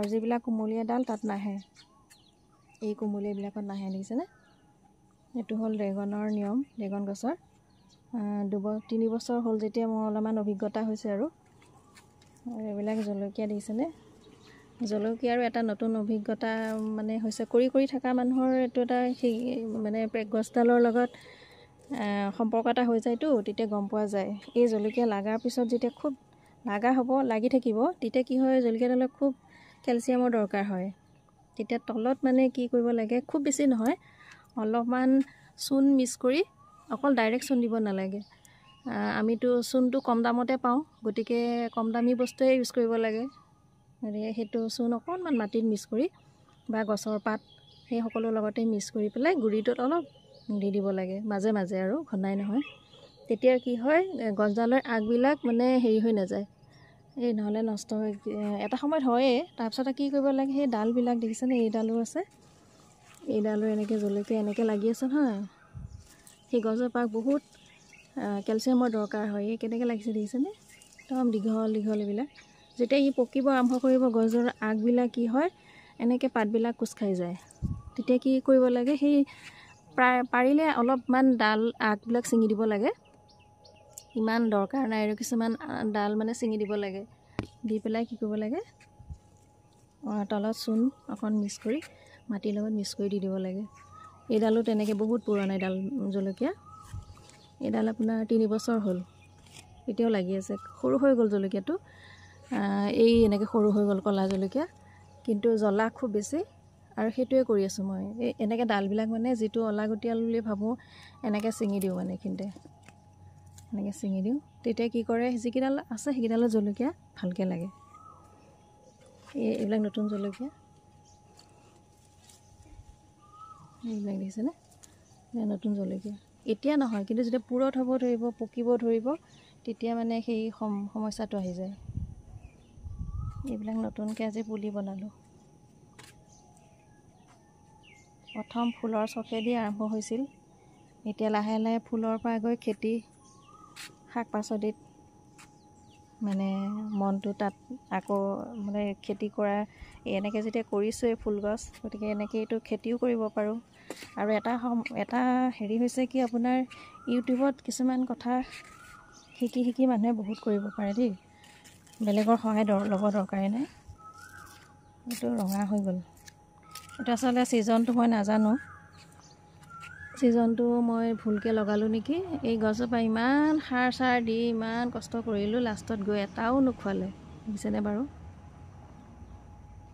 আৰু যিবিলাক কুমলীয়া ডাল তাত নাহে, এই কুমলীয়াবিলাকত নাহে, দেখিছেনে? এইটো হ'ল ড্ৰেগনৰ নিয়ম, ড্ৰেগন গছৰ। 2-3 বছৰ হ'ল যেতিয়া মোৰ অলপমান অভিজ্ঞতা হৈছে আৰু এইবিলাক জলকীয়া দেখিছেনে? জলকীয়াৰো এটা নতুন অভিজ্ঞতা মানে হৈছে, কৰি থকা মানুহৰ এইটো এটা সেই মানে গছডালৰ লগত সম্পৰ্ক এটা হৈ যায়তো, তেতিয়া গম পোৱা যায়। এই জলকীয়া লগাৰ পিছত যেতিয়া খুব লাগি থাকিব, তেতিয়া কি হয়, জলকীয়াডালত খুব কেলছিয়ামৰ দৰকাৰ হয়। তেতিয়া তলত মানে কি কৰিব লাগে, খুব বেছি নহয়, অলপমান চূণ মিক্স কৰি, অকল ডাইৰেক্ট চূণ দিব নালাগে। আমিতো চূণটো কম দামতে পাওঁ, গতিকে কম দামী বস্তুৱে ইউজ কৰিব লাগে। গতিকে সেইটো চূণ অকণমান মাটিত মিক্স কৰি বা গছৰ পাত সেই সকলো লগতে মিক্স কৰি পেলাই গুড়িটোত অলপ দি দিব লাগে, মাজে মাজে আৰু ঘনাই নহয়। তেতিয়া কি হয়, গছডালৰ আগবিলাক মানে হেৰি হৈ নাযায়, এই নহ'লে নষ্ট হৈ এটা সময়ত হয়েই। তাৰপিছত কি কৰিব লাগে, সেই ডালবিলাক দেখিছেনে? এইডালো আছে, এইডালো এনেকৈ জলকীয়া এনেকৈ লাগি আছে নহয়। সেই গছজোপাক বহুত কেলছিয়ামৰ দৰকাৰ হয়। এই কেনেকৈ লাগিছে দেখিছেনে? একদম দীঘল দীঘল এইবিলাক। যেতিয়া ই পকিব আৰম্ভ কৰিব, গছৰ আগবিলাক কি হয়, এনেকৈ পাতবিলাক কোচ খাই যায়। তেতিয়া কি কৰিব লাগে, সেই পাৰিলে অলপমান ডাল আগবিলাক ছিঙি দিব লাগে, ইমান দৰকাৰ নাই আৰু কিছুমান ডাল মানে ছিঙি দিব লাগে। দি পেলাই কি কৰিব লাগে, তলত চূণ অকণ মিক্স কৰি মাটিৰ লগত মিক্স কৰি দি দিব লাগে। এইডালো তেনেকৈ বহুত পুৰণা ডাল জলকীয়া, এইডাল আপোনাৰ 3 বছৰ হ'ল, এতিয়াও লাগি আছে। সৰু হৈ গ'ল জলকীয়াটো, এই এনেকৈ সৰু হৈ গ'ল ক'লা জলকীয়া, কিন্তু জ্বলা খুব বেছি। আৰু সেইটোৱে কৰি আছোঁ মই, এই এনেকৈ ডালবিলাক মানে যিটো অলাগতিয়াল বুলি ভাবোঁ, এনেকৈ ছিঙি দিওঁ মানে এইখিনিতে, এনেকৈ ছিঙি দিওঁ। তেতিয়া কি কৰে, যিকেইডাল আছে সেইকেইডালত জলকীয়া ভালকৈ লাগে। এইবিলাক নতুন জলকীয়া, এইবিলাক দেখিছেনে? নতুন জলকীয়া এতিয়া নহয়, কিন্তু যেতিয়া পুৰঠ হ'ব ধৰিব, পকিব ধৰিব, তেতিয়া মানে সেই সমস্যাটো আহি যায়। এইবিলাক নতুনকৈ আজি পুলি বনালোঁ। প্ৰথম ফুলৰ চখেদি আৰম্ভ হৈছিল, এতিয়া লাহে লাহে ফুলৰ পৰা গৈ খেতি শাক পাচলিত মানে মনটো তাত আকৌ মানে খেতি কৰা, এনেকৈ যেতিয়া কৰিছোঁৱে ফুল গছ, গতিকে এনেকৈ এইটো খেতিও কৰিব পাৰোঁ। আৰু এটা হেৰি হৈছে কি, আপোনাৰ ইউটিউবত কিছুমান কথা শিকি মানুহে বহুত কৰিব পাৰে দেই, বেলেগৰ সহায় ল'ব দৰকাৰে নাই। এইটো ৰঙা হৈ গ'ল, এইটো আচলতে ছিজনটো মই নাজানো, ছিজনটো মই ভুলকৈ লগালোঁ নেকি। এই গছজোপা ইমান সাৰ দি ইমান কষ্ট কৰিলোঁ, লাষ্টত গৈ এটাও নোখোৱালে, বুজিছেনে বাৰু?